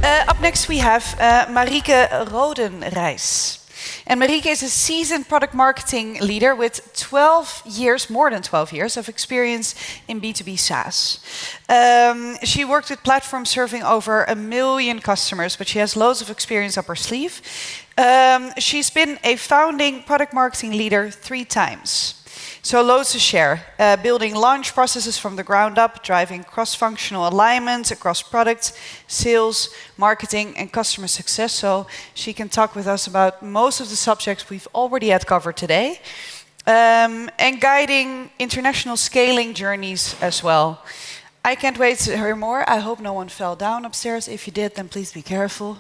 Up next we have Marieke Rodenrijs. And Marieke is a seasoned product marketing leader with 12 years, more than 12 years of experience in B2B SaaS. She worked with platforms serving over 1 million customers, but she has loads of experience up her sleeve. She's been a founding product marketing leader 3 times. So loads to share, building launch processes from the ground up, driving cross-functional alignment across product, sales, marketing and customer success. So she can talk with us about most of the subjects we've already had covered today. And guiding international scaling journeys as well. I can't wait to hear more. I hope no one fell down upstairs. If you did, then please be careful.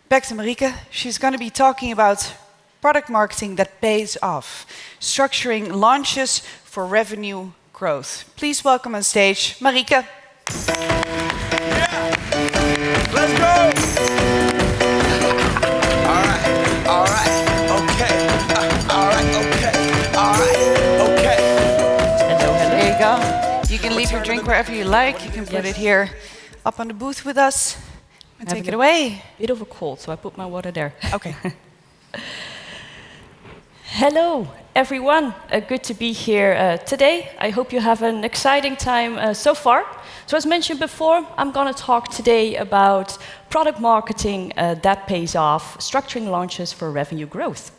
Back to Marieke. She's going to be talking about product marketing that pays off, structuring launches for revenue growth. Please welcome on stage Marieke. Yeah. Let's go. All right, okay. All right, okay. All right, okay. Hello. There you go. You can leave your drink wherever you like. You can put it here up on the booth with us. And take it away. Bit of a cold, so I put my water there. Okay. Hello, everyone. Good to be here today. I hope you have an exciting time so far. So as mentioned before, I'm going to talk today about product marketing that pays off, structuring launches for revenue growth.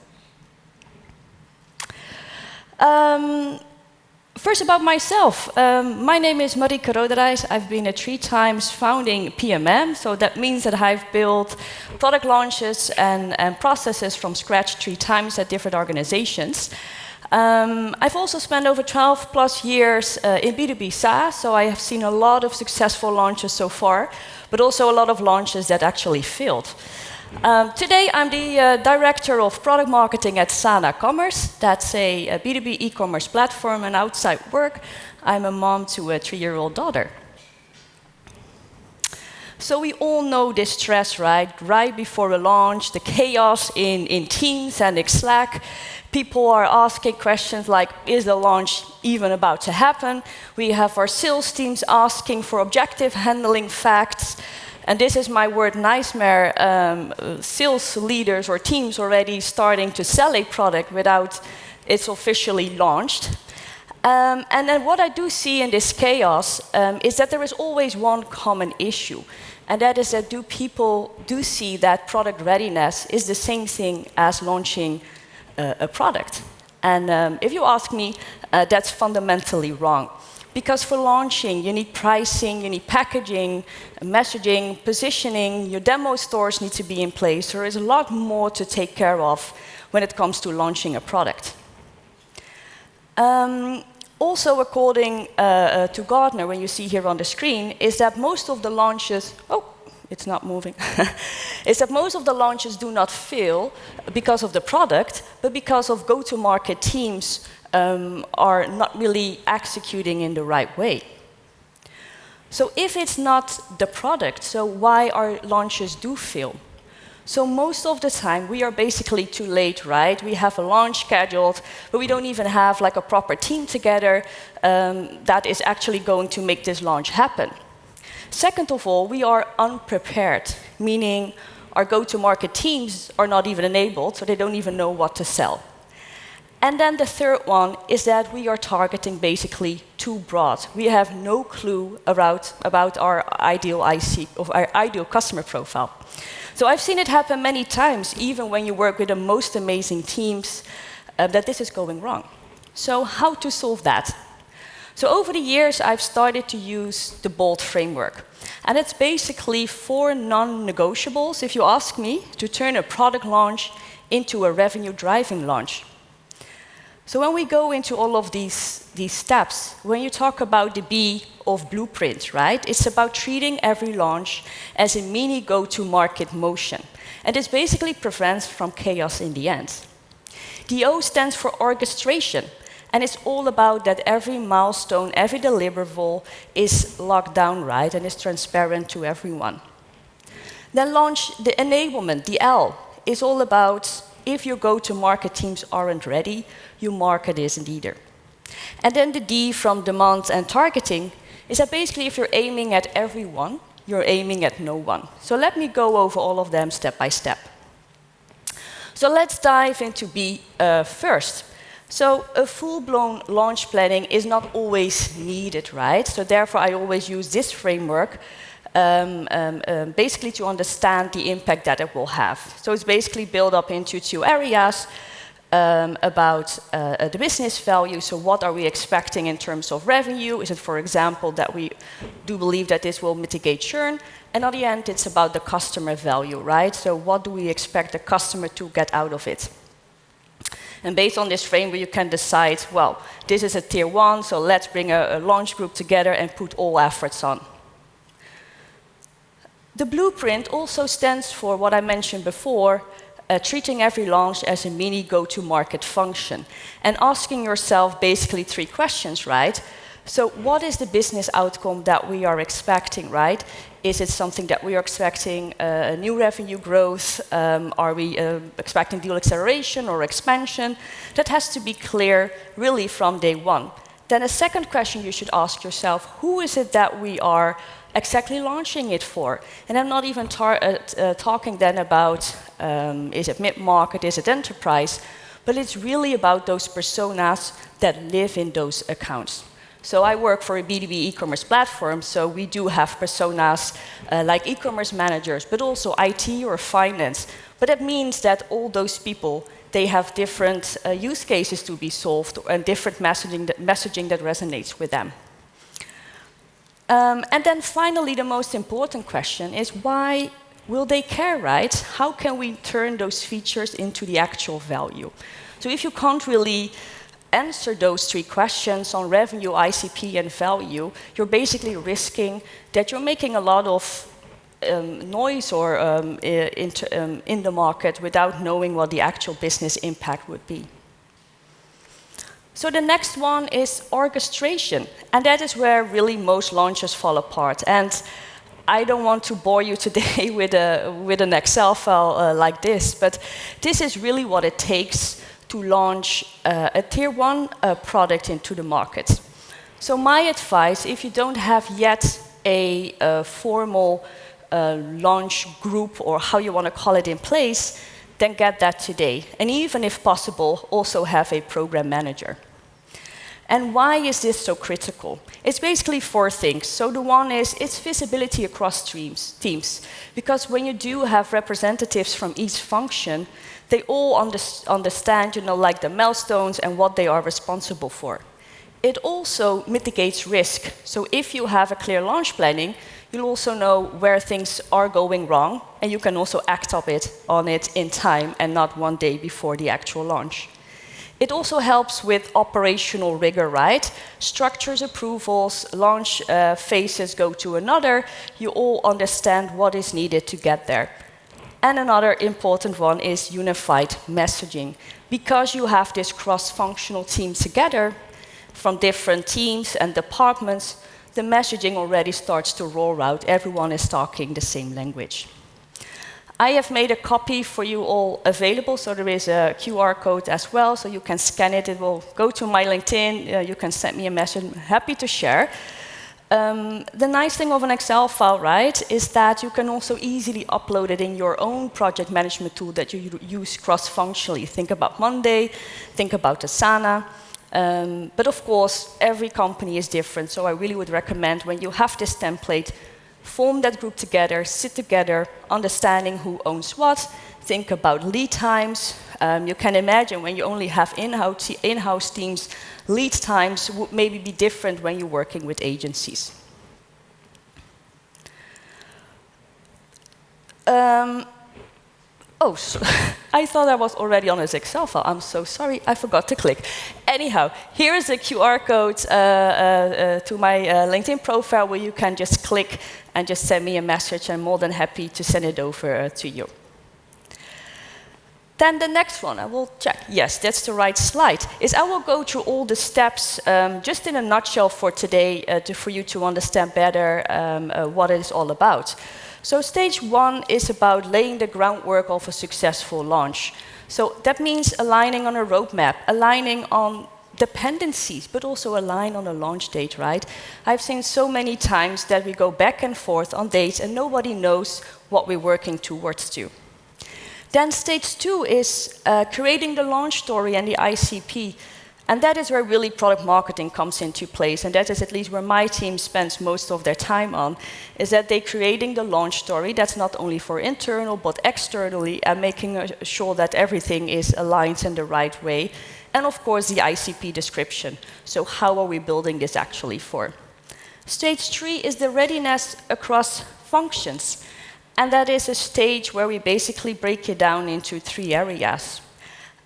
First about myself. My name is Marieke Rodenrijs. I've been 3 times founding PMM, so that means that I've built product launches and processes from scratch 3 times at different organizations. I've also spent over 12 plus years in B2B SaaS, so I have seen a lot of successful launches so far, but also a lot of launches that actually failed. Today, I'm the director of product marketing at Sana Commerce. That's a B2B e-commerce platform, and outside work, I'm a mom to a 3-year-old daughter. So we all know this stress, right? Right before a launch, the chaos in Teams and in Slack. People are asking questions like, is the launch even about to happen? We have our sales teams asking for objective handling facts. And this is my word nightmare, sales leaders or teams already starting to sell a product without it's officially launched. And then what I do see in this chaos is that there is always one common issue. And that is that people do see that product readiness is the same thing as launching a product. And if you ask me, that's fundamentally wrong. Because for launching, you need pricing, you need packaging, messaging, positioning, your demo stores need to be in place. There is a lot more to take care of when it comes to launching a product. Also, according to Gartner, when you see here on the screen, is that most of the launches, it's not moving, is that most of the launches do not fail because of the product, but because of go-to-market teams are not really executing in the right way. So if it's not the product, so why our launches do fail? So most of the time, we are basically too late, right? We have a launch scheduled, but we don't even have like a proper team together that is actually going to make this launch happen. Second of all, we are unprepared, meaning our go-to-market teams are not even enabled, so they don't even know what to sell. And then the third one is that we are targeting basically too broad. We have no clue about our ideal customer profile. So I've seen it happen many times, even when you work with the most amazing teams, that this is going wrong. So how to solve that? So over the years, I've started to use the BOLD framework. And it's basically 4 non-negotiables, if you ask me, to turn a product launch into a revenue-driving launch. So when we go into all of these steps, when you talk about the B of blueprint, right? It's about treating every launch as a mini go-to-market motion. And this basically prevents from chaos in the end. The O stands for orchestration. And it's all about that every milestone, every deliverable is locked down, right? And is transparent to everyone. Then launch the enablement, the L, is all about if your go-to-market teams aren't ready, your market isn't either. And then the D from demand and targeting is that basically if you're aiming at everyone, you're aiming at no one. So let me go over all of them step by step. So let's dive into B first. So a full-blown launch planning is not always needed, right? So therefore, I always use this framework basically to understand the impact that it will have. So it's basically built up into two areas about the business value. So what are we expecting in terms of revenue? Is it, for example, that we do believe that this will mitigate churn? And at the end, it's about the customer value, right? So what do we expect the customer to get out of it? And based on this framework, you can decide, well, this is a tier 1, so let's bring a launch group together and put all efforts on. The blueprint also stands for what I mentioned before, treating every launch as a mini go-to-market function and asking yourself basically 3 questions, right? So what is the business outcome that we are expecting, right? Is it something that we are expecting new revenue growth? Are we expecting deal acceleration or expansion? That has to be clear really from day one. Then a second question you should ask yourself, who is it that we are exactly launching it for? And I'm not even talking then about is it mid-market, is it enterprise, but it's really about those personas that live in those accounts. So I work for a B2B e-commerce platform, so we do have personas like e-commerce managers, but also IT or finance. But that means that all those people, they have different use cases to be solved and different messaging that resonates with them. And then finally, the most important question is why will they care, right? How can we turn those features into the actual value? So if you can't really answer those 3 questions on revenue, ICP, and value, you're basically risking that you're making a lot of noise or in the market without knowing what the actual business impact would be. So the next one is orchestration, and that is where really most launches fall apart. And I don't want to bore you today with an Excel file like this, but this is really what it takes to launch a tier 1 product into the market. So my advice, if you don't have yet a formal launch group, or how you want to call it, in place, then get that today. And even if possible, also have a program manager. And why is this so critical? It's basically 4 things. So the one is, it's visibility across teams. Because when you do have representatives from each function, they all understand, like the milestones and what they are responsible for. It also mitigates risk. So if you have a clear launch planning, you'll also know where things are going wrong, and you can also act on it in time and not one day before the actual launch. It also helps with operational rigor, right? Structures, approvals, launch phases go to another. You all understand what is needed to get there. And another important one is unified messaging. Because you have this cross-functional team together from different teams and departments, the messaging already starts to roll out. Everyone is talking the same language. I have made a copy for you all available, so there is a QR code as well, so you can scan it. It will go to my LinkedIn. You can send me a message. I'm happy to share. The nice thing of an Excel file, right, is that you can also easily upload it in your own project management tool that you use cross-functionally. Think about Monday, think about Asana. But of course, every company is different, so I really would recommend when you have this template, form that group together, sit together, understanding who owns what, think about lead times. You can imagine when you only have in-house teams, lead times would maybe be different when you're working with agencies. Oh, so I thought I was already on this Excel file. I'm so sorry, I forgot to click. Anyhow, here is a QR code to my LinkedIn profile where you can just click and just send me a message. I'm more than happy to send it over to you. Then the next one, I will check. Yes, that's the right slide. I will go through all the steps just in a nutshell for today for you to understand better what it is all about. So stage 1 is about laying the groundwork of a successful launch. So that means aligning on a roadmap, aligning on dependencies, but also align on a launch date, right? I've seen so many times that we go back and forth on dates and nobody knows what we're working towards to. Then stage 2 is creating the launch story and the ICP. And that is where really product marketing comes into place. And that is at least where my team spends most of their time on, is that they're creating the launch story that's not only for internal, but externally, and making sure that everything is aligned in the right way. And of course, the ICP description. So how are we building this actually for? Stage 3 is the readiness across functions. And that is a stage where we basically break it down into 3 areas.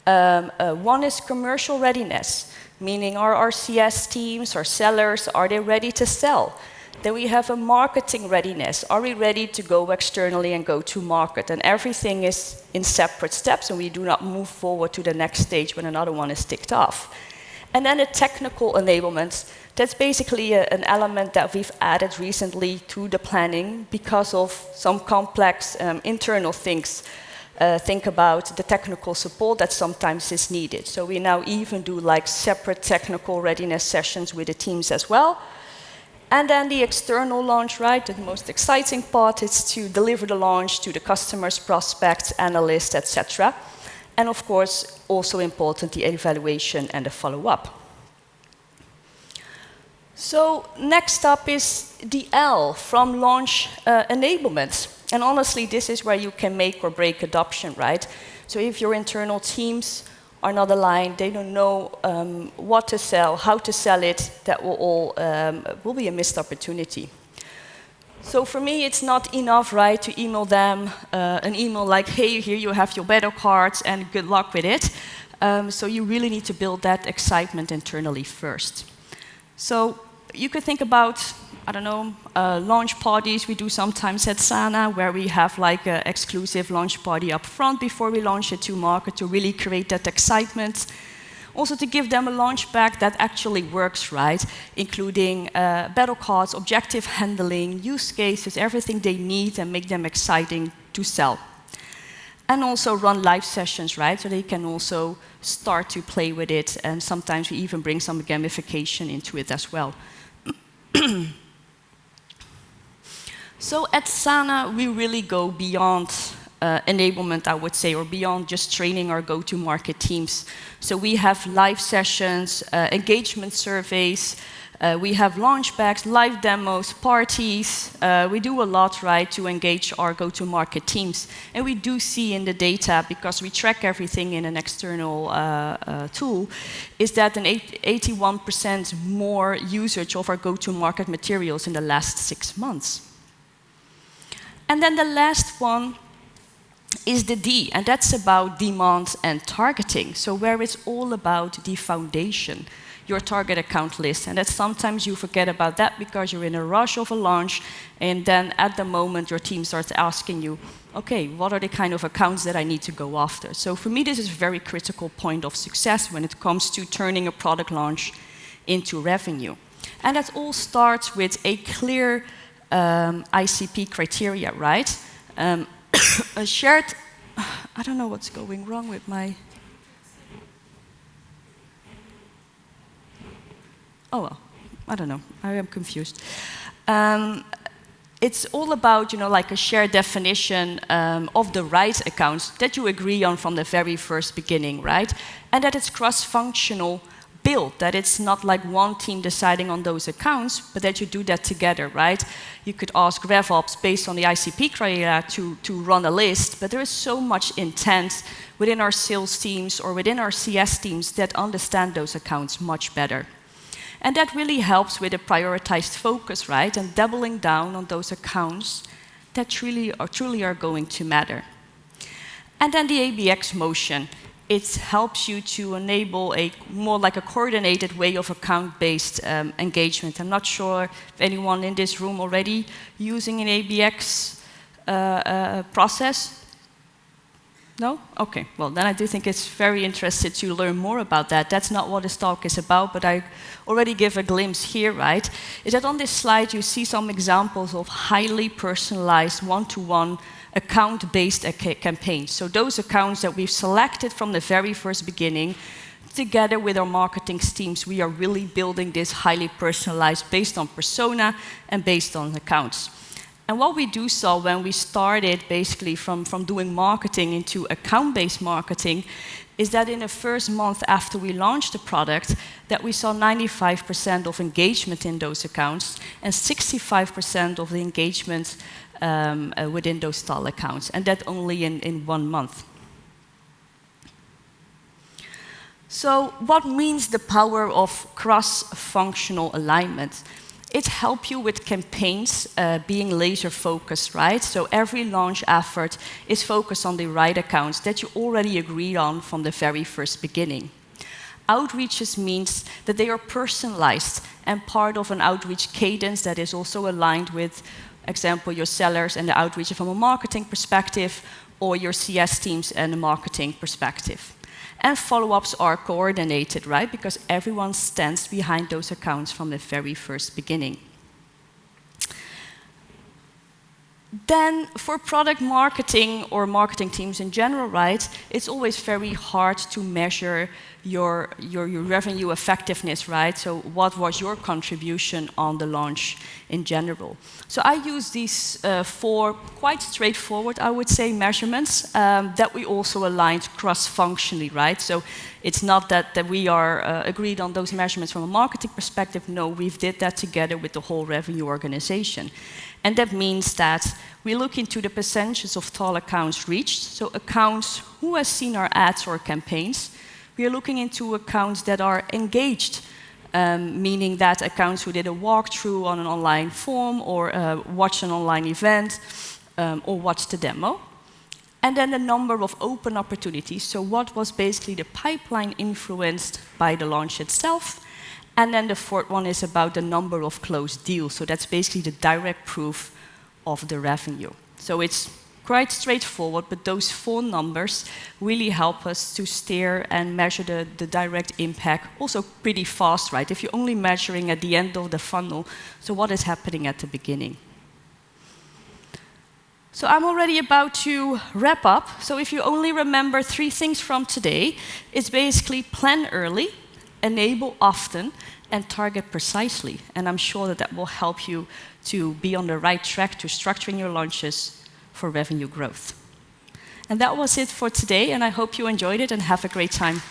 One is commercial readiness, meaning are our CS teams, our sellers, are they ready to sell? Then we have a marketing readiness. Are we ready to go externally and go to market? And everything is in separate steps, and we do not move forward to the next stage when another one is ticked off. And then a technical enablement. That's basically an element that we've added recently to the planning because of some complex internal things. Think about the technical support that sometimes is needed. So we now even do like separate technical readiness sessions with the teams as well. And then the external launch, right? The most exciting part is to deliver the launch to the customers, prospects, analysts, etc. And of course, also important, the evaluation and the follow-up. So next up is the L from launch enablement. And honestly, this is where you can make or break adoption, right? So if your internal teams are not aligned, they don't know what to sell, how to sell it, that will be a missed opportunity. So for me, it's not enough, right, to email them an email like, hey, here you have your battle cards and good luck with it. So you really need to build that excitement internally first. So you could think about, I don't know, launch parties we do sometimes at Sana, where we have like an exclusive launch party up front before we launch it to market to really create that excitement. Also to give them a launch pack that actually works, right? Including battle cards, objective handling, use cases, everything they need and make them exciting to sell. And also run live sessions, right? So they can also start to play with it, and sometimes we even bring some gamification into it as well. So at Sana, we really go beyond enablement, I would say, or beyond just training our go-to-market teams. So we have live sessions, engagement surveys, we have launch packs, live demos, parties. We do a lot, right, to engage our go-to-market teams. And we do see in the data, because we track everything in an external tool, is that an 81% more usage of our go-to-market materials in the last 6 months. And then the last one is the D, and that's about demand and targeting. So where it's all about the foundation, your target account list. And that sometimes you forget about that because you're in a rush of a launch, and then at the moment your team starts asking you, okay, what are the kind of accounts that I need to go after? So for me, this is a very critical point of success when it comes to turning a product launch into revenue. And that all starts with a clear ICP criteria, right? A shared, I don't know what's going wrong with my, oh well, I don't know, I am confused. It's all about, like a shared definition of the right accounts that you agree on from the very first beginning, right? And that it's cross-functional build, that it's not like one team deciding on those accounts, but that you do that together, right? You could ask RevOps based on the ICP criteria to run a list, but there is so much intent within our sales teams or within our CS teams that understand those accounts much better. And that really helps with a prioritized focus, right? And doubling down on those accounts that truly are going to matter. And then the ABX motion. It helps you to enable a more like a coordinated way of account-based engagement. I'm not sure if anyone in this room already using an ABX process. No? Okay, well then I do think it's very interesting to learn more about that. That's not what this talk is about, but I already give a glimpse here, right? Is that on this slide you see some examples of highly personalized one-to-one account-based campaigns. So those accounts that we've selected from the very first beginning, together with our marketing teams, we are really building this highly personalized based on persona and based on accounts. And what we do saw when we started basically from doing marketing into account-based marketing is that in the first month after we launched the product, that we saw 95% of engagement in those accounts and 65% of the engagement within those stall accounts, and that only in 1 month. So what means the power of cross-functional alignment? It helps you with campaigns being laser focused, right? So every launch effort is focused on the right accounts that you already agreed on from the very first beginning. Outreaches means that they are personalized and part of an outreach cadence that is also aligned with, example, your sellers and the outreach from a marketing perspective, or your CS teams and a marketing perspective. And follow-ups are coordinated, right? Because everyone stands behind those accounts from the very first beginning. Then for product marketing or marketing teams in general, right, it's always very hard to measure your revenue effectiveness, right? So what was your contribution on the launch in general? So I use these 4 quite straightforward, I would say, measurements that we also aligned cross-functionally, right? So it's not that we are agreed on those measurements from a marketing perspective. No, we've did that together with the whole revenue organization. And that means that we look into the percentages of tall accounts reached, so accounts who has seen our ads or campaigns. We are looking into accounts that are engaged, meaning that accounts who did a walkthrough on an online form or watched an online event or watched the demo. And then the number of open opportunities, so what was basically the pipeline influenced by the launch itself. And then the 4th one is about the number of closed deals. So that's basically the direct proof of the revenue. So it's quite straightforward, but those 4 numbers really help us to steer and measure the direct impact. Also pretty fast, right? If you're only measuring at the end of the funnel, so what is happening at the beginning? So I'm already about to wrap up. So if you only remember 3 things from today, it's basically plan early, enable often, and target precisely. And I'm sure that will help you to be on the right track to structuring your launches for revenue growth. And that was it for today, and I hope you enjoyed it and have a great time.